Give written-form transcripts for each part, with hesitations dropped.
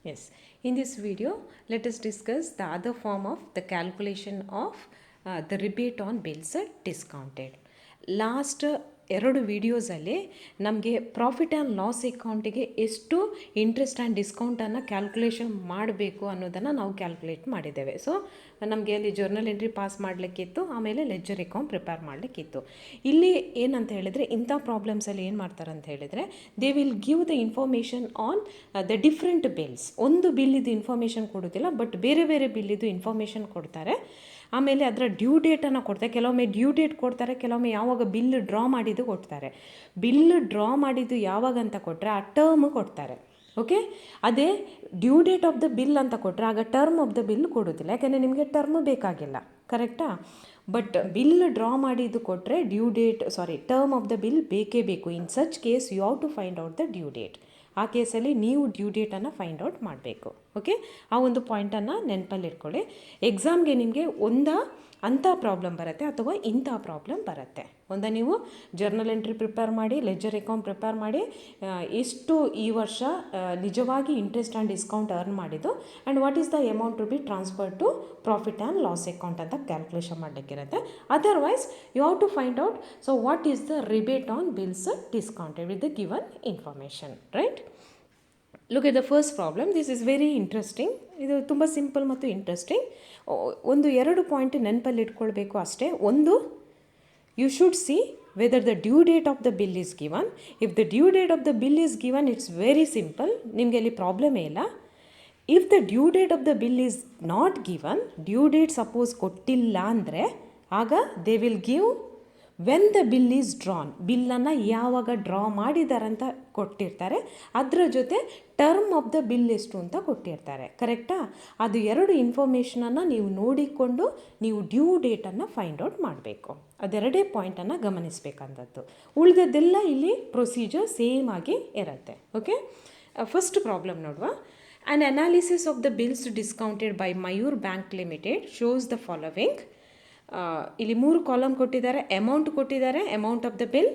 Yes, in this video, let us discuss the other form of the calculation of the rebate on bills discounted. Last ಎರಡು ವಿಡಿಯೋಸಲ್ಲಿ ನಮಗೆ profit and loss ಅಕೌಂಟಿಗೆ ಎಷ್ಟು interest and ಡಿಸ್ಕೌಂಟನ್ನು calculation ಮಾಡಬೇಕು ಅನ್ನೋದನ್ನು ನಾವು calculate ಮಾಡಿದ್ದೇವೆ. So ನಮಗೆ ಅಲ್ಲಿ ಜರ್ನಲ್ ಎಂಟ್ರಿ ಪಾಸ್ ಮಾಡಲಿಕ್ಕಿತ್ತು, ಆಮೇಲೆ ಲೆಡ್ಜರ್ ಅಕೌಂಟ್ ಪ್ರಿಪೇರ್ ಮಾಡಲಿಕ್ಕಿತ್ತು. ಇಲ್ಲಿ ಏನಂತ ಹೇಳಿದರೆ ಇಂಥ ಪ್ರಾಬ್ಲಮ್ಸಲ್ಲಿ ಏನು ಮಾಡ್ತಾರೆ ಅಂತ ಹೇಳಿದರೆ, they will give the information on the different bills. ಒಂದು ಬಿಲ್ಲಿದ್ದು ಇನ್ಫಾರ್ಮೇಷನ್ ಕೊಡೋದಿಲ್ಲ, ಬಟ್ ಬೇರೆ ಬೇರೆ ಬಿಲ್ಲಿದ್ದು ಇನ್ಫಾರ್ಮೇಷನ್ ಕೊಡ್ತಾರೆ. ಆಮೇಲೆ ಅದರ ಡ್ಯೂ ಡೇಟನ್ನು ಕೊಡ್ತಾರೆ. ಕೆಲವೊಮ್ಮೆ ಡ್ಯೂ ಡೇಟ್ ಕೊಡ್ತಾರೆ, ಕೆಲವೊಮ್ಮೆ ಯಾವಾಗ ಬಿಲ್ ಡ್ರಾ ಮಾಡಿದ್ದು ಕೊಡ್ತಾರೆ. ಬಿಲ್ ಡ್ರಾ ಮಾಡಿದ್ದು ಯಾವಾಗ ಅಂತ ಕೊಟ್ಟರೆ ಆ ಟರ್ಮ್ ಕೊಡ್ತಾರೆ. ಓಕೆ, ಅದೇ due date of the bill ಅಂತ ಕೊಟ್ಟರೆ ಆಗ ಟರ್ಮ್ ಆಫ್ ದ ಬಿಲ್ ಕೊಡೋದಿಲ್ಲ, ಯಾಕೆಂದರೆ ನಿಮಗೆ ಟರ್ಮ್ ಬೇಕಾಗಿಲ್ಲ. ಕರೆಕ್ಟಾ? ಬಟ್ ಬಿಲ್ ಡ್ರಾ ಮಾಡಿದ್ದು ಕೊಟ್ಟರೆ ಟರ್ಮ್ ಆಫ್ ದ ಬಿಲ್ ಬೇಕೇ ಬೇಕು. In such case you have to find out the due date. ಆ ಕೇಸಲ್ಲಿ ನೀವು ಡ್ಯೂ ಡೇಟನ್ನು ಫೈಂಡ್ ಔಟ್ ಮಾಡಬೇಕು. ಓಕೆ, ಆ ಒಂದು ಪಾಯಿಂಟನ್ನು ನೆನಪಲ್ಲಿಟ್ಕೊಳ್ಳಿ. ಎಕ್ಸಾಮ್ಗೆ ನಿಮಗೆ ಅಂಥ ಪ್ರಾಬ್ಲಮ್ ಬರುತ್ತೆ ಅಥವಾ ಇಂಥ ಪ್ರಾಬ್ಲಮ್ ಬರುತ್ತೆ. ನೀವು ಜರ್ನಲ್ ಎಂಟ್ರಿ ಪ್ರಿಪೇರ್ ಮಾಡಿ, ಲೆಡ್ಜರ್ ಅಕೌಂಟ್ ಪ್ರಿಪೇರ್ ಮಾಡಿ, ಎಷ್ಟು ಈ ವರ್ಷ ನಿಜವಾಗಿ ಇಂಟ್ರೆಸ್ಟ್ ಆ್ಯಂಡ್ ಡಿಸ್ಕೌಂಟ್ ಅರ್ನ್ ಮಾಡಿದ್ದು and what is the amount to be transfer to profit and loss account ಅಂತ ಕ್ಯಾಲ್ಕುಲೇಷನ್ ಮಾಡಲಿಕ್ಕಿರುತ್ತೆ. Otherwise you have to find out what is the rebate on bills discounted with the given information. Right? Look at the first problem. This is very interesting. ಇದು ತುಂಬ simple ಮತ್ತು interesting. ಎರಡು point ನೆನಪಲ್ಲಿ ಇಟ್ಕೊಳ್ಬೇಕು ಅಷ್ಟೇ. ಒಂದು, you should see whether the due date of the bill is given. If the due date of the bill is given, it's very simple, ನಿಮಗೆ ಅಲ್ಲಿ ಪ್ರಾಬ್ಲಮೇ ಇಲ್ಲ. If the due date of the bill is not given, due date suppose ಕೊಟ್ಟಿಲ್ಲ ಅಂದರೆ ಆಗ they will give when the bill is drawn. ಬಿಲ್ಲನ್ನು ಯಾವಾಗ draw ಮಾಡಿದಾರಂತ ಕೊಟ್ಟಿರ್ತಾರೆ, ಅದರ ಜೊತೆ ಟರ್ಮ್ ಆಫ್ ದ ಬಿಲ್ ಎಷ್ಟು ಅಂತ ಕೊಟ್ಟಿರ್ತಾರೆ. ಕರೆಕ್ಟಾ? ಅದು ಎರಡು ಇನ್ಫಾರ್ಮೇಷನನ್ನು ನೀವು ನೋಡಿಕೊಂಡು ನೀವು ಡ್ಯೂ ಡೇಟನ್ನು ಫೈಂಡ್ ಔಟ್ ಮಾಡಬೇಕು. ಅದೆರಡೇ ಪಾಯಿಂಟನ್ನು ಗಮನಿಸಬೇಕಂಥದ್ದು. ಉಳಿದದ್ದೆಲ್ಲ ಇಲ್ಲಿ ಪ್ರೊಸೀಜರ್ ಸೇಮ್ ಆಗಿ ಇರುತ್ತೆ. ಓಕೆ, ಫಸ್ಟ್ ಪ್ರಾಬ್ಲಮ್ ನೋಡುವ. An analysis of the bills discounted by Mayur bank limited shows the following. ಇಲ್ಲಿ 3 ಕಾಲಮ್ ಕೊಟ್ಟಿದ್ದಾರೆ, ಅಮೌಂಟ್ ಕೊಟ್ಟಿದ್ದಾರೆ, amount of the bill,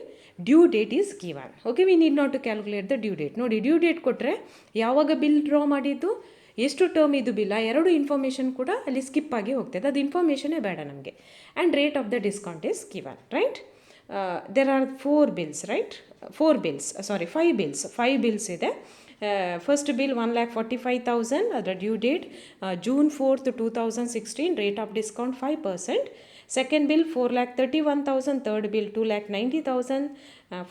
due date is given. Okay, we need not to calculate the due date. ನೋಡಿ, due date ಕೊಟ್ಟರೆ ಯಾವಾಗ bill draw ಮಾಡಿದ್ದು, ಎಷ್ಟು term ಇದು ಬಿಲ್ಲ, ಎರಡು ಇನ್ಫಾರ್ಮೇಷನ್ ಕೂಡ ಅಲ್ಲಿ ಸ್ಕಿಪ್ ಆಗಿ ಹೋಗ್ತದೆ. ಅದು ಇನ್ಫಾರ್ಮೇಷನೇ ಬೇಡ ನಮಗೆ. And rate of the discount is given. Right? There are 5 bills ಇದೆ. ಫಸ್ಟ್ ಬಿಲ್ 1,45,000, ಅದರ due date June 4th, 2016, rate of discount 5%. Second bill 4,31,000, third bill 2,90,000,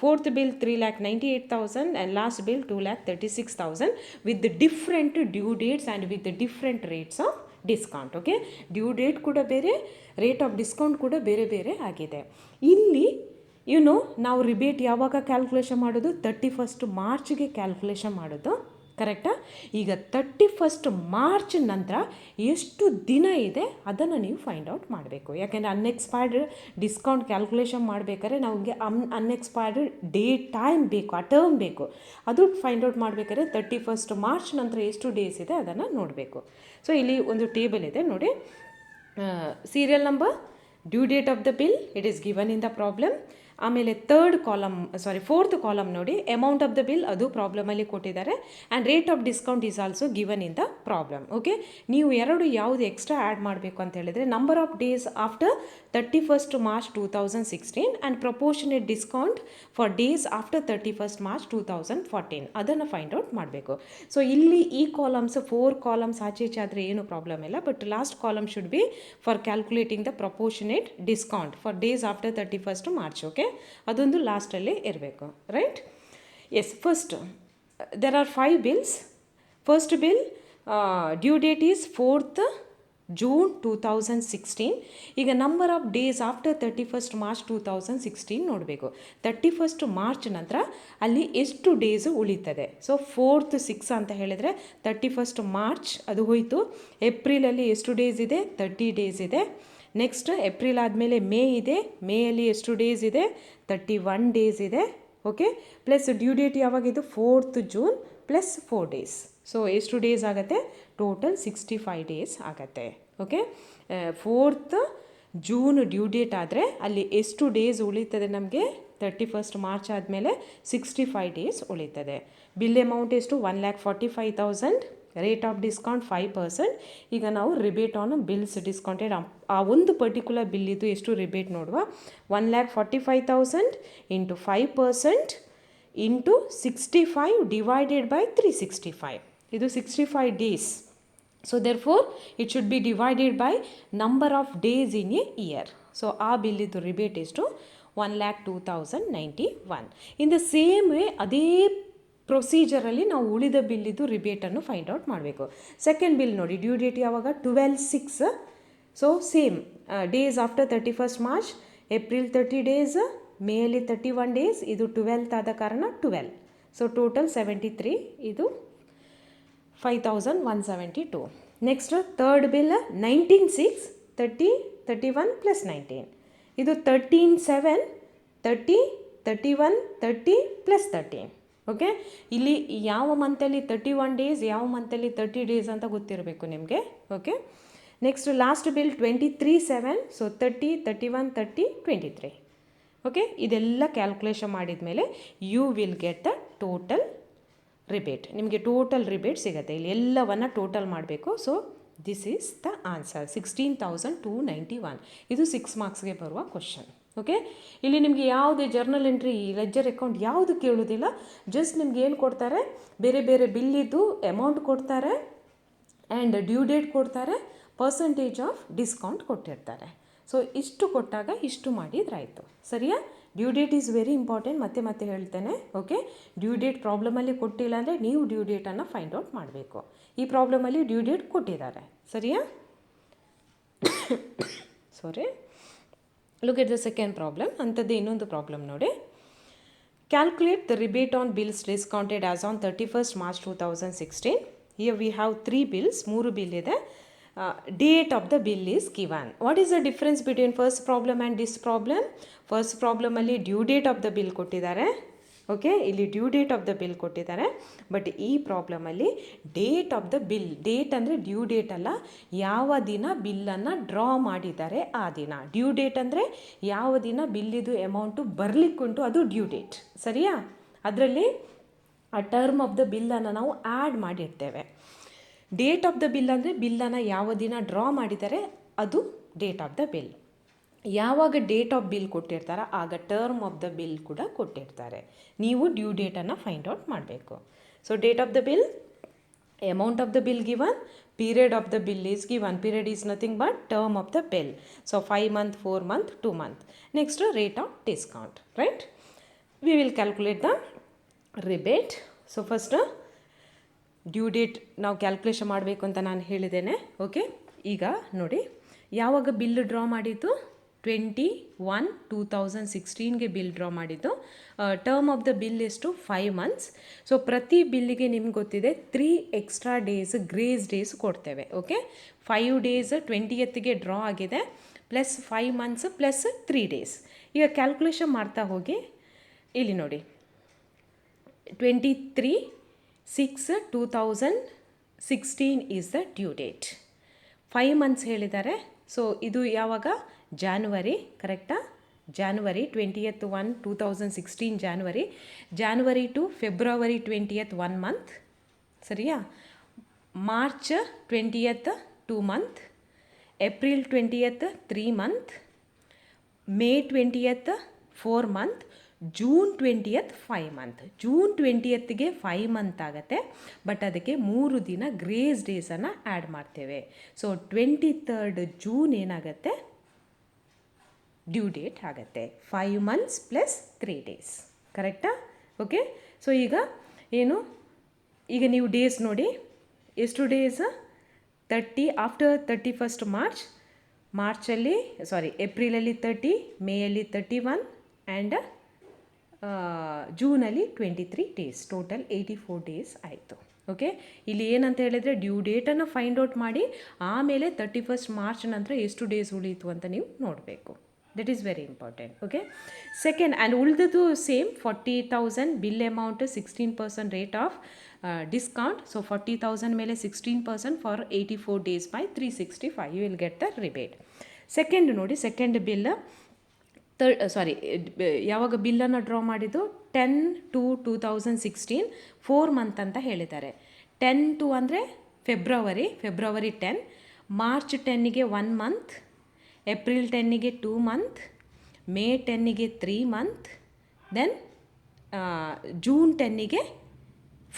fourth bill 3,98,000 and last bill 2,36,000 with different due dates and with different rates of discount. Okay, due date ಕೂಡ ಬೇರೆ, rate of discount ಕೂಡ ಬೇರೆ ಬೇರೆ ಆಗಿದೆ. ಇಲ್ಲಿ ನಾವು rebate ಯಾವಾಗ calculation ಮಾಡೋದು? 31st ಮಾರ್ಚ್ಗೆ ಕ್ಯಾಲ್ಕುಲೇಷನ್ ಮಾಡೋದು. ಕರೆಕ್ಟಾ? ಈಗ 31st ಮಾರ್ಚ್ ನಂತರ ಎಷ್ಟು ದಿನ ಇದೆ ಅದನ್ನು ನೀವು ಫೈಂಡ್ ಔಟ್ ಮಾಡಬೇಕು. ಯಾಕೆಂದರೆ ಅನ್ಎಕ್ಸ್ಪೈರ್ಡ್ ಡಿಸ್ಕೌಂಟ್ ಕ್ಯಾಲ್ಕುಲೇಷನ್ ಮಾಡಬೇಕಾದ್ರೆ ನಮಗೆ ಅನ್ಎಕ್ಸ್ಪೈರ್ಡ್ ಟೈಮ್ ಬೇಕು, ಆ ಟರ್ಮ್ ಬೇಕು. ಅದು ಫೈಂಡ್ ಔಟ್ ಮಾಡಬೇಕಾದ್ರೆ 31st ಮಾರ್ಚ್ ನಂತರ ಎಷ್ಟು ಡೇಸ್ ಇದೆ ಅದನ್ನು ನೋಡಬೇಕು. ಸೊ ಇಲ್ಲಿ ಒಂದು ಟೇಬಲ್ ಇದೆ ನೋಡಿ. Serial number, due date of the bill, it is given in the problem. ಆಮೇಲೆ ಫೋರ್ತ್ ಕಾಲಮ್ ನೋಡಿ, ಅಮೌಂಟ್ ಆಫ್ ದ ಬಿಲ್, ಅದು ಪ್ರಾಬ್ಲಮಲ್ಲಿ ಕೊಟ್ಟಿದ್ದಾರೆ. And rate of discount is also given in the problem. Okay, ನೀವು ಯಾವುದು extra add ಮಾಡಬೇಕು ಅಂತ ಹೇಳಿದರೆ, number of days after 31st March 2016 and proportionate discount for days after 31st March 2014, ಅದನ್ನು find out ಮಾಡಬೇಕು. ಸೊ ಇಲ್ಲಿ ಈ ಕಾಲಮ್ಸ್ 4 ಕಾಲಮ್ಸ್ ಆಚೆ ಆದರೆ ಏನು ಪ್ರಾಬ್ಲಮ್ ಇಲ್ಲ, but last column should be for calculating the proportionate discount for days after 31st March. Okay, ಅದೊಂದು ಲಾಸ್ಟಲ್ಲಿ ಇರಬೇಕು. Right? Yes, first there are 5 bills. First bill due date is 4th June 2016. ಈಗ number of days after 31st March 2016 ನೋಡಬೇಕು. 31st March ನಂತರ ಅಲ್ಲಿ ಎಷ್ಟು days ಉಳಿತದೆ. So 4th 6 ಅಂತ ಹೇಳಿದರೆ 31st ಮಾರ್ಚ್ ಅದು ಹೋಯಿತು. ಏಪ್ರಿಲಲ್ಲಿ ಎಷ್ಟು ಡೇಸ್ ಇದೆ? 30 ಡೇಸ್ ಇದೆ. ನೆಕ್ಸ್ಟ್ ಏಪ್ರಿಲ್ ಆದಮೇಲೆ ಮೇ ಇದೆ. ಮೇಯಲ್ಲಿ ಎಷ್ಟು ಡೇಸ್ ಇದೆ? 31 ಡೇಸ್ ಇದೆ. ಓಕೆ, ಪ್ಲಸ್ ಡ್ಯೂ ಡೇಟ್ ಯಾವಾಗಿದ್ದು? 4th June ಪ್ಲಸ್ 4 ಡೇಸ್. ಸೊ ಎಷ್ಟು ಡೇಸ್ ಆಗುತ್ತೆ? ಟೋಟಲ್ 65 ಡೇಸ್ ಆಗುತ್ತೆ. Okay, 4th June due date ಆದರೆ ಅಲ್ಲಿ ಎಷ್ಟು ಡೇಸ್ ಉಳಿತದೆ ನಮಗೆ? 31st ಮಾರ್ಚ್ ಆದಮೇಲೆ 65 ಡೇಸ್ ಉಳಿತದೆ. ಬಿಲ್ ಅಮೌಂಟ್ ಎಷ್ಟು? 1,45,000. Rate of discount 5%. ಈಗ ನಾವು ರಿಬೇಟ್ ಆನ್ ಬಿಲ್ಸ್ ಡಿಸ್ಕೌಂಟೆಡ್ ಆ ಒಂದು ಪರ್ಟಿಕ್ಯುಲರ್ ಬಿಲ್ಲಿದ್ದು ಎಷ್ಟು ರಿಬೇಟ್ ನೋಡುವ. 1,45,000 ಇಂಟು 5% ಇಂಟು 65 ಡಿವೈಡೆಡ್ ಬೈ 365. ಇದು 65 days. So therefore it should be divided by number of days in a year. So ಆ ಬಿಲ್ಲಿದ್ದು ರಿಬೇಟ್ ಎಷ್ಟು? 1,02,091. ಇನ್ ದ ಸೇಮ್ ವೇ ಅದೇ ಪ್ರೊಸೀಜರಲ್ಲಿ ನಾವು ಉಳಿದ ಬಿಲ್ಲಿದ್ದು ರಿಬೇಟನ್ನು ಫೈಂಡ್ ಔಟ್ ಮಾಡಬೇಕು. ಸೆಕೆಂಡ್ ಬಿಲ್ ನೋಡಿ, ಡ್ಯೂ ಡೇಟ್ ಯಾವಾಗ? 12/6. So same days after 31st March, April 30 days, ಮೇಯಲ್ಲಿ 31 ಡೇಸ್, ಇದು 12th ಆದ ಕಾರಣ 12. ಸೊ ಟೋಟಲ್ 73, ಇದು 5,172. Next third bill 19/6, 30, 31 plus 19. ಇದು 13/7, 30, 31, 30 ಪ್ಲಸ್ 13. ಓಕೆ, ಇಲ್ಲಿ ಯಾವ ಮಂತಲ್ಲಿ 31 ಡೇಸ್, ಯಾವ ಮಂತಲ್ಲಿ 30 ಡೇಸ್ ಅಂತ ಗೊತ್ತಿರಬೇಕು ನಿಮಗೆ. Okay, next last bill 23/7. So 30, 31, 30, 23. Okay, ಇದೆಲ್ಲ ಕ್ಯಾಲ್ಕುಲೇಷನ್ ಮಾಡಿದ ಮೇಲೆ you will get the total rebate. ನಿಮಗೆ ಟೋಟಲ್ ರಿಬೇಟ್ ಸಿಗುತ್ತೆ. ಇಲ್ಲಿ ಎಲ್ಲವನ್ನು ಟೋಟಲ್ ಮಾಡಬೇಕು. So this is the answer, 16,291. ಇದು 6 ಮಾರ್ಕ್ಸ್ಗೆ ಬರುವ ಕ್ವಶನ್. ಓಕೆ, ಇಲ್ಲಿ ನಿಮಗೆ ಯಾವುದೇ ಜರ್ನಲ್ ಎಂಟ್ರಿ, ಲೆಡ್ಜರ್ ಅಕೌಂಟ್ ಯಾವುದು ಕೇಳೋದಿಲ್ಲ. ಜಸ್ಟ್ ನಿಮ್ಗೆ ಏನು ಕೊಡ್ತಾರೆ? ಬೇರೆ ಬೇರೆ ಬಿಲ್ಲಿದ್ದು ಅಮೌಂಟ್ ಕೊಡ್ತಾರೆ ಆ್ಯಂಡ್ ಡ್ಯೂ ಡೇಟ್ ಕೊಡ್ತಾರೆ, ಪರ್ಸಂಟೇಜ್ ಆಫ್ ಡಿಸ್ಕೌಂಟ್ ಕೊಟ್ಟಿರ್ತಾರೆ. ಸೊ ಇಷ್ಟು ಕೊಟ್ಟಾಗ ಇಷ್ಟು ಮಾಡಿದ್ರಾಯಿತು. ಸರಿಯಾ? Due date is very important. ಮತ್ತೆ ಹೇಳ್ತೇನೆ. ಓಕೆ, ಡ್ಯೂ ಡೇಟ್ ಪ್ರಾಬ್ಲಮಲ್ಲಿ ಕೊಟ್ಟಿಲ್ಲ ಅಂದರೆ ನೀವು ಡ್ಯೂ ಡೇಟನ್ನು ಫೈಂಡ್ ಔಟ್ ಮಾಡಬೇಕು. ಈ ಪ್ರಾಬ್ಲಮಲ್ಲಿ ಡ್ಯೂ ಡೇಟ್ ಕೊಟ್ಟಿದ್ದಾರೆ. ಸರಿಯಾ? Sorry, look at the second problem. ಅಂಥದ್ದು ಇನ್ನೊಂದು ಪ್ರಾಬ್ಲಮ್ ನೋಡಿ. Calculate the rebate on bills discounted as on 31st March 2016. Here we have 3 bills, 3 bill ಇದೆ. Date of the bill is given. What is the difference between first problem and this problem? First problem ಅಲ್ಲಿ due date of the bill ಕೊಟ್ಟಿದ್ದಾರೆ. Okay, ಇಲ್ಲಿ due date of the bill ಕೊಟ್ಟಿದ್ದಾರೆ. But ಈ ಪ್ರಾಬ್ಲಮಲ್ಲಿ date of the bill, date ಅಂದರೆ due date ಅಲ್ಲ, ಯಾವ ದಿನ ಬಿಲ್ಲನ್ನು ಡ್ರಾ ಮಾಡಿದ್ದಾರೆ ಆ ದಿನ. ಡ್ಯೂ ಡೇಟ್ ಅಂದರೆ ಯಾವ ದಿನ ಬಿಲ್ಲಿದು ಅಮೌಂಟು ಬರಲಿಕ್ಕುಂಟು, ಅದು ಡ್ಯೂ ಡೇಟ್. ಸರಿಯಾ? ಅದರಲ್ಲಿ ಆ ಟರ್ಮ್ ಆಫ್ ದ ಬಿಲ್ಲನ್ನು ನಾವು ಆ್ಯಡ್ ಮಾಡಿರ್ತೇವೆ. ಡೇಟ್ ಆಫ್ ದ ಬಿಲ್ ಅಂದರೆ ಬಿಲ್ಲನ್ನು ಯಾವ ದಿನ ಡ್ರಾ ಮಾಡಿದ್ದಾರೆ ಅದು ಡೇಟ್ ಆಫ್ ದ ಬಿಲ್. ಯಾವಾಗ ಡೇಟ್ ಆಫ್ ಬಿಲ್ ಕೊಟ್ಟಿರ್ತಾರೋ ಆಗ ಟರ್ಮ್ ಆಫ್ ದ ಬಿಲ್ ಕೂಡ ಕೊಟ್ಟಿರ್ತಾರೆ. ನೀವು ಡ್ಯೂ ಡೇಟನ್ನು ಫೈಂಡ್ ಔಟ್ ಮಾಡಬೇಕು. So date of the bill, amount of the bill given, period of the bill is given. Period is nothing but term of the bill. So 5 months, 4 months, 2 months. Next rate of discount. Right, we will calculate the rebate. So first due date ನಾವು calculation ಮಾಡಬೇಕು ಅಂತ ನಾನು ಹೇಳಿದ್ದೇನೆ. Okay, ಈಗ ನೋಡಿ, ಯಾವಾಗ bill draw ಮಾಡಿದ್ದು? 21/2016ಗೆ ಬಿಲ್ ಡ್ರಾ ಮಾಡಿದ್ದು. ಟರ್ಮ್ ಆಫ್ ದ ಬಿಲ್ ಎಷ್ಟು? 5 months. ಸೊ ಪ್ರತಿ ಬಿಲ್ಲಿಗೆ ನಿಮ್ಗೆ ಗೊತ್ತಿದೆ 3 ಎಕ್ಸ್ಟ್ರಾ ಡೇಸ್, ಗ್ರೇಸ್ ಡೇಸ್ ಕೊಡ್ತೇವೆ. ಓಕೆ, 5 days 20th ಡ್ರಾ ಆಗಿದೆ, ಪ್ಲಸ್ 5 months ಪ್ಲಸ್ 3 days. ಈಗ ಕ್ಯಾಲ್ಕುಲೇಷನ್ ಮಾಡ್ತಾ ಹೋಗಿ, ಇಲ್ಲಿ ನೋಡಿ, 23/6/2016 is the due date. 5 months ಹೇಳಿದ್ದಾರೆ. ಸೊ ಇದು ಯಾವಾಗ? ಜಾನ್ವರಿ, ಕರೆಕ್ಟಾ? January 20th 1, 2016 January to February 20th 1 month. ಸರಿಯಾ? March 20th 2 months, April 20th 3 months, May 20th 4 months, June 20th 5 months. June 20th 5 months ಆಗುತ್ತೆ, ಬಟ್ ಅದಕ್ಕೆ 3 ದಿನ ಗ್ರೇಸ್ ಡೇಸನ್ನು add ಮಾಡ್ತೇವೆ. ಸೊ 23rd ಜೂನ್ ಏನಾಗುತ್ತೆ? ಡ್ಯೂ ಡೇಟ್ ಆಗುತ್ತೆ. 5 months plus 3 days. ಕರೆಕ್ಟಾ? Okay, so ಈಗ ಏನು, ಈಗ ನೀವು ಡೇಸ್ ನೋಡಿ, ಎಷ್ಟು ಡೇಸ್? 30 ಆಫ್ಟರ್ 31st ಮಾರ್ಚ್, ಏಪ್ರಿಲಲ್ಲಿ 30, ಮೇಯಲ್ಲಿ 31 ಆ್ಯಂಡ್ ಜೂನಲ್ಲಿ 23 days. ಟೋಟಲ್ 84 days ಆಯಿತು. ಓಕೆ, ಇಲ್ಲಿ ಏನಂತ ಹೇಳಿದರೆ ಡ್ಯೂ ಡೇಟನ್ನು ಫೈಂಡ್ ಔಟ್ ಮಾಡಿ ಆಮೇಲೆ 31st ಮಾರ್ಚ್ ನಂತರ ಎಷ್ಟು ಡೇಸ್ ಉಳೀತು ಅಂತ ನೀವು ನೋಡಬೇಕು. That is very important. Okay, second and ಉಳಿದದ್ದು same 40,000 bill amount, 16% rate of discount. So 40,000 ಮೇಲೆ 16% for 84 days by 365. You will get the rebate. Second ನೋಡಿ, ಸೆಕೆಂಡ್ ಬಿಲ್ ಯಾವಾಗ ಬಿಲ್ಲನ್ನು ಡ್ರಾ ಮಾಡಿದ್ದು? 10/2/2016, 4 months ಅಂತ ಹೇಳಿದ್ದಾರೆ. 10/2 ಅಂದರೆ ಫೆಬ್ರವರಿ 10, ಮಾರ್ಚ್ 10ಗೆ 1 ಮಂತ್, ಏಪ್ರಿಲ್ 10ಗೆ 2 ಮಂತ್, ಮೇ 10ಗೆ 3 ಮಂತ್, ದೆನ್ ಜೂನ್ 10ಗೆ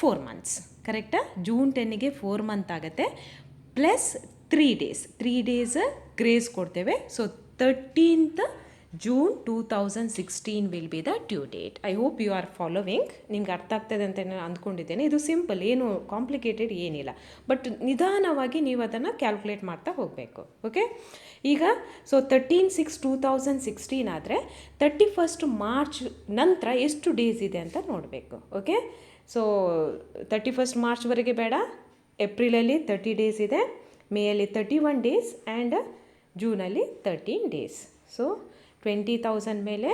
4 ಮಂತ್ಸ್. ಕರೆಕ್ಟಾ? ಜೂನ್ 10ಗೆ 4 ಮಂತ್ ಆಗುತ್ತೆ, ಪ್ಲಸ್ 3 ಡೇಸ್ ಗ್ರೇಸ್ ಕೊಡ್ತೇವೆ. So 13th June 2016 will be the due date. I hope you are following. ನಿಮ್ಗೆ ಅರ್ಥ ಆಗ್ತದೆ ಅಂತ ನಾನು ಅಂದ್ಕೊಂಡಿದ್ದೇನೆ. ಇದು ಸಿಂಪಲ್, ಏನು ಕಾಂಪ್ಲಿಕೇಟೆಡ್ ಏನಿಲ್ಲ, ಬಟ್ ನಿಧಾನವಾಗಿ ನೀವು ಅದನ್ನು ಕ್ಯಾಲ್ಕುಲೇಟ್ ಮಾಡ್ತಾ ಹೋಗಬೇಕು. ಓಕೆ, ಈಗ ಸೊ 13/6/2016 ಆದರೆ 31st ಮಾರ್ಚ್ ನಂತರ ಎಷ್ಟು ಡೇಸ್ ಇದೆ ಅಂತ ನೋಡಬೇಕು. ಓಕೆ, ಸೊ 31st ಮಾರ್ಚ್ವರೆಗೆ ಬೇಡ, ಏಪ್ರಿಲಲ್ಲಿ 30 ಡೇಸ್ ಇದೆ, ಮೇಯಲ್ಲಿ 31 ಡೇಸ್ ಆ್ಯಂಡ್ ಜೂನಲ್ಲಿ 13 ಡೇಸ್. ಸೊ 20,000 ಮೇಲೆ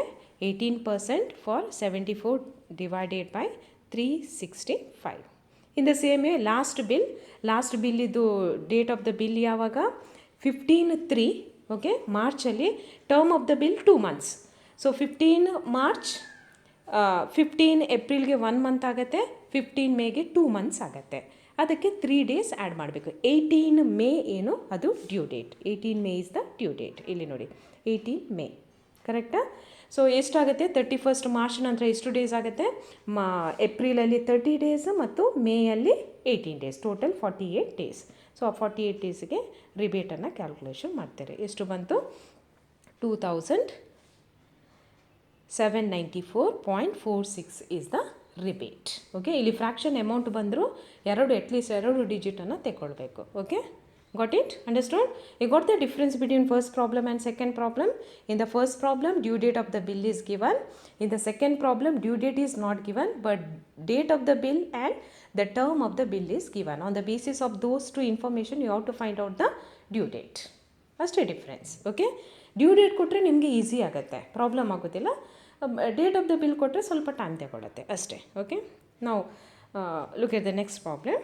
18% for 74 divided by 365. In the same way last ಬಿಲ್ಲಿದ್ದು ಡೇಟ್ ಆಫ್ ದ ಬಿಲ್ ಯಾವಾಗ? 15/3. ಓಕೆ, ಮಾರ್ಚಲ್ಲಿ term of the bill 2 months. So 15 March, 15 ಏಪ್ರಿಲ್ಗೆ 1 ಮಂತ್ ಆಗುತ್ತೆ, 15 ಮೇಗೆ 2 ಮಂತ್ಸ್ ಆಗುತ್ತೆ. ಅದಕ್ಕೆ 3 ಡೇಸ್ ಆ್ಯಡ್ ಮಾಡಬೇಕು. 18 ಮೇ ಏನು ಅದು due date. 18 May is the due date. ಇಲ್ಲಿ ನೋಡಿ, 18 ಮೇ. ಕರೆಕ್ಟಾ? ಸೊ ಎಷ್ಟಾಗುತ್ತೆ? 31st ಮಾರ್ಚ್ ನಂತರ ಎಷ್ಟು ಡೇಸ್ ಆಗುತ್ತೆ? ಏಪ್ರಿಲಲ್ಲಿ 30 ಡೇಸ್ ಮತ್ತು ಮೇಯಲ್ಲಿ 18 ಡೇಸ್, ಟೋಟಲ್ 48 ಡೇಸ್. ಸೊ ಆ 48 ಡೇಸ್ಗೆ ರಿಬೇಟನ್ನು ಕ್ಯಾಲ್ಕುಲೇಷನ್ ಮಾಡ್ತಾರೆ. ಎಷ್ಟು ಬಂತು? 2794.46 ಈಸ್ ದ ರಿಬೇಟ್. ಓಕೆ, ಇಲ್ಲಿ ಫ್ರ್ಯಾಕ್ಷನ್ ಅಮೌಂಟ್ ಬಂದರೂ ಅಟ್ಲೀಸ್ಟ್ 2 ಡಿಜಿಟನ್ನು ತೆಗೊಳ್ಬೇಕು. Okay, got it? Understood? You got the difference between first problem and second problem? In the first problem, due date of the bill is given. In the second problem, due date is not given, but date of the bill and the term of the bill is given. On the basis of those two information, you have to find out the due date. ಅಷ್ಟೇ difference. Okay, due date ಕೊಟ್ಟರೆ ನಿಮಗೆ easy ಆಗುತ್ತೆ, problem ಆಗೋದಿಲ್ಲ. Date of the bill ಕೊಟ್ಟರೆ ಸ್ವಲ್ಪ time ತಗೊಳುತ್ತೆ ಅಷ್ಟೇ. Okay, ನಾವು look at the next problem.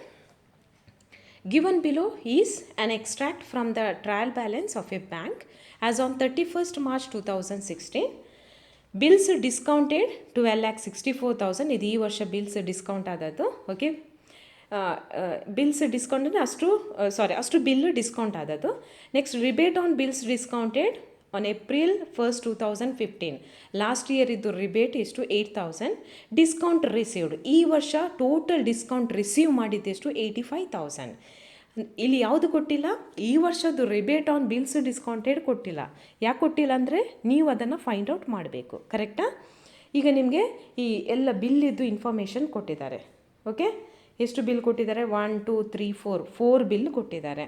Given below is an extract from the trial balance of a bank as on 31st March 2016. Bills discounted 12,64,000. ಇದು ಈ ವರ್ಷ ಬಿಲ್ಸ್ ಡಿಸ್ಕೌಂಟ್ ಆದದ್ದು. Okay, bills discount ಅಂದರೆ ಅಷ್ಟು ಬಿಲ್ ಡಿಸ್ಕೌಂಟ್ ಆದದ್ದು. Next, rebate on bills discounted on April 1st 2015. Last year ಇದ್ದು rebate ಎಷ್ಟು? 8,000. Discount received, ಈ ವರ್ಷ ಟೋಟಲ್ ಡಿಸ್ಕೌಂಟ್ ರಿಸೀವ್ ಮಾಡಿದ್ದೆಷ್ಟು? 85,000. ಇಲ್ಲಿ ಯಾವುದು ಕೊಟ್ಟಿಲ್ಲ? ಈ ವರ್ಷದ್ದು ರಿಬೇಟ್ ಆನ್ ಬಿಲ್ಸ್ ಡಿಸ್ಕೌಂಟೆಡ್ ಕೊಟ್ಟಿಲ್ಲ. ಯಾಕೆ ಕೊಟ್ಟಿಲ್ಲ ಅಂದರೆ ನೀವು ಅದನ್ನು ಫೈಂಡ್ ಔಟ್ ಮಾಡಬೇಕು. ಕರೆಕ್ಟಾ? ಈಗ ನಿಮಗೆ ಈ ಎಲ್ಲ ಬಿಲ್ಲಿದ್ದು ಇನ್ಫಾರ್ಮೇಷನ್ ಕೊಟ್ಟಿದ್ದಾರೆ. ಓಕೆ, ಎಷ್ಟು ಬಿಲ್ ಕೊಟ್ಟಿದ್ದಾರೆ? 1 2 3 4 ಬಿಲ್ ಕೊಟ್ಟಿದ್ದಾರೆ.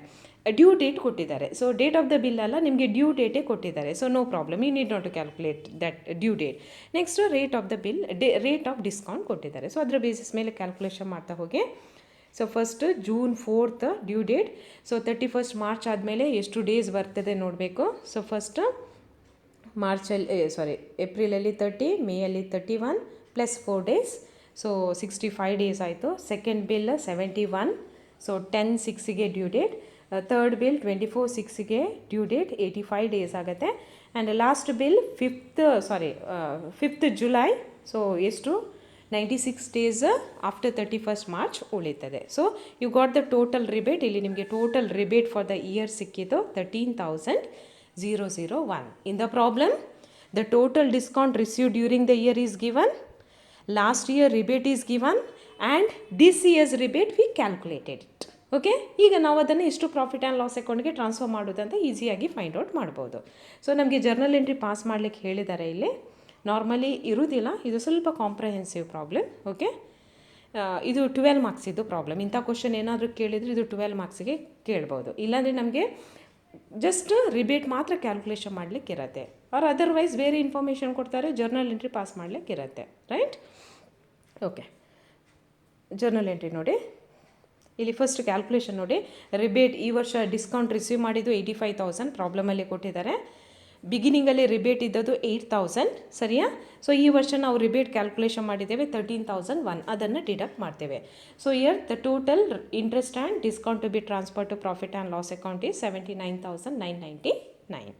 ಡ್ಯೂ ಡೇಟ್ ಕೊಟ್ಟಿದ್ದಾರೆ. So date of the bill ಅಲ್ಲ, ನಿಮಗೆ ಡ್ಯೂ ಡೇಟೇ ಕೊಟ್ಟಿದ್ದಾರೆ. So no problem, you need not to calculate that due date. Next, rate of the bill, rate of discount ಕೊಟ್ಟಿದ್ದಾರೆ. ಸೊ ಅದರ ಬೇಸಿಸ್ ಮೇಲೆ ಕ್ಯಾಲ್ಕುಲೇಷನ್ ಮಾಡ್ತಾ ಹೋಗಿ. So first June 4th due date. So 31st March ಆದಮೇಲೆ ಎಷ್ಟು days ಬರ್ತದೆ ನೋಡಬೇಕು. So first ಏಪ್ರಿಲಲ್ಲಿ 30, ಮೇಯಲ್ಲಿ 31 ಪ್ಲಸ್ 4 ಡೇಸ್, ಸೊ 65 ಡೇಸ್ ಆಯಿತು. ಸೆಕೆಂಡ್ ಬಿಲ್ 71, ಸೊ 10/6ಗೆ ಡ್ಯೂ ಡೇಟ್. ಥರ್ಡ್ ಬಿಲ್ 24/6ಗೆ ಡ್ಯೂ ಡೇಟ್, 85 ಡೇಸ್ ಆಗುತ್ತೆ. And last bill 5th July. So ಎಷ್ಟು? 96 ಡೇಸ್ ಆಫ್ಟರ್ 31st ಮಾರ್ಚ್ ಉಳಿತದೆ. So you got the total rebate. ಇಲ್ಲಿ ನಿಮಗೆ total rebate for the year ಸಿಕ್ಕಿದ್ದು 13,001. In the problem, the total discount receive during the year is given, last year rebate is given, and this years rebate we calculated it. Okay, ಈಗ ನಾವು ಅದನ್ನು ಎಷ್ಟು profit and loss ಅಕೌಂಟ್ಗೆ transfer ಮಾಡೋದಂತ ಈಸಿಯಾಗಿ find out ಮಾಡ್ಬೋದು. So ನಮಗೆ journal entry pass ಮಾಡಲಿಕ್ಕೆ ಹೇಳಿದ್ದಾರೆ. ಇಲ್ಲಿ ನಾರ್ಮಲಿ ಇರುವುದಿಲ್ಲ, ಇದು ಸ್ವಲ್ಪ ಕಾಂಪ್ರಹೆನ್ಸಿವ್ ಪ್ರಾಬ್ಲಮ್. ಓಕೆ, ಇದು 12 ಮಾರ್ಕ್ಸ್ ಇದು ಪ್ರಾಬ್ಲಮ್. ಇಂಥ ಕ್ವಶನ್ ಏನಾದರೂ ಕೇಳಿದರೆ ಇದು 12 ಮಾರ್ಕ್ಸಿಗೆ ಕೇಳ್ಬೋದು. ಇಲ್ಲಾಂದರೆ ನಮಗೆ ಜಸ್ಟ್ ರಿಬೇಟ್ ಮಾತ್ರ ಕ್ಯಾಲ್ಕುಲೇಷನ್ ಮಾಡಲಿಕ್ಕೆ ಇರುತ್ತೆ, ಆರ್ ಅದರ್ವೈಸ್ ಬೇರೆ ಇನ್ಫಾರ್ಮೇಷನ್ ಕೊಡ್ತಾರೆ, ಜರ್ನಲ್ ಎಂಟ್ರಿ ಪಾಸ್ ಮಾಡಲಿಕ್ಕೆ ಇರುತ್ತೆ. ರೈಟ್? ಓಕೆ, ಜರ್ನಲ್ ಎಂಟ್ರಿ ನೋಡಿ. ಇಲ್ಲಿ ಫಸ್ಟ್ ಕ್ಯಾಲ್ಕುಲೇಷನ್ ನೋಡಿ. ರಿಬೇಟ್ ಈ ವರ್ಷ ಡಿಸ್ಕೌಂಟ್ ರಿಸೀವ್ ಮಾಡಿದ್ದು 85,000 ಪ್ರಾಬ್ಲಮಲ್ಲಿ ಕೊಟ್ಟಿದ್ದಾರೆ. ಬಿಗಿನಿಂಗಲ್ಲಿ ರಿಬೇಟ್ ಇದ್ದದ್ದು 8,000, ಸರಿಯಾ? ಸೊ ಈ ವರ್ಷ ನಾವು ರಿಬೇಟ್ ಕ್ಯಾಲ್ಕುಲೇಷನ್ ಮಾಡಿದ್ದೇವೆ 13,001, ಅದನ್ನು ಡಿಡಕ್ಟ್ ಮಾಡ್ತೇವೆ. So year the total interest and discount to be transfer to profit and loss account is 79,999.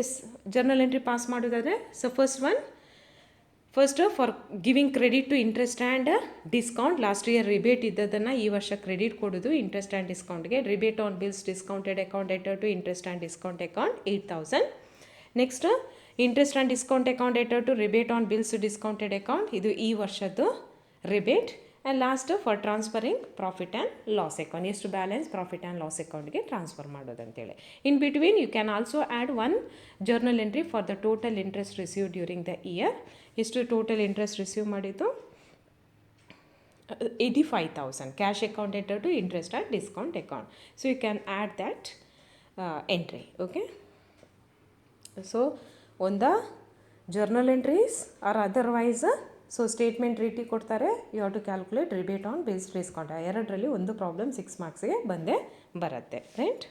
Yes, journal entry pass ಮಾಡೋದಾದರೆ, so first one first for giving credit to interest and discount. Last year rebate ಇದ್ದದನ್ನು ಈ ವರ್ಷ credit ಕೊಡೋದು interest and ಡಿಸ್ಕೌಂಟ್ಗೆ. Rebate on bills discounted account enter to interest and discount account 8,000. Next interest and discount account enter to rebate on bills discounted account, ಇದು ಈ ವರ್ಷದ್ದು rebate. And last for transferring profit and loss ಅಕೌಂಟ್, ಎಷ್ಟು balance profit and loss ಅಕೌಂಟ್ಗೆ transfer ಮಾಡೋದಂತೇಳಿ. In between you can also add one journal entry for the total interest receive during the year. ಎಷ್ಟು total interest receive ಮಾಡಿದ್ದು 85,000. Cash account enter to interest and discount account. So you can add that entry. Okay, so on the journal entries or otherwise, so statement ರೀತಿ ಕೊಡ್ತಾರೆ, you have to calculate rebate on bills discount. ಎರಡರಲ್ಲಿ ಒಂದು problem 6 ಮಾರ್ಕ್ಸ್ಗೆ ಬಂದೇ ಬರುತ್ತೆ, right.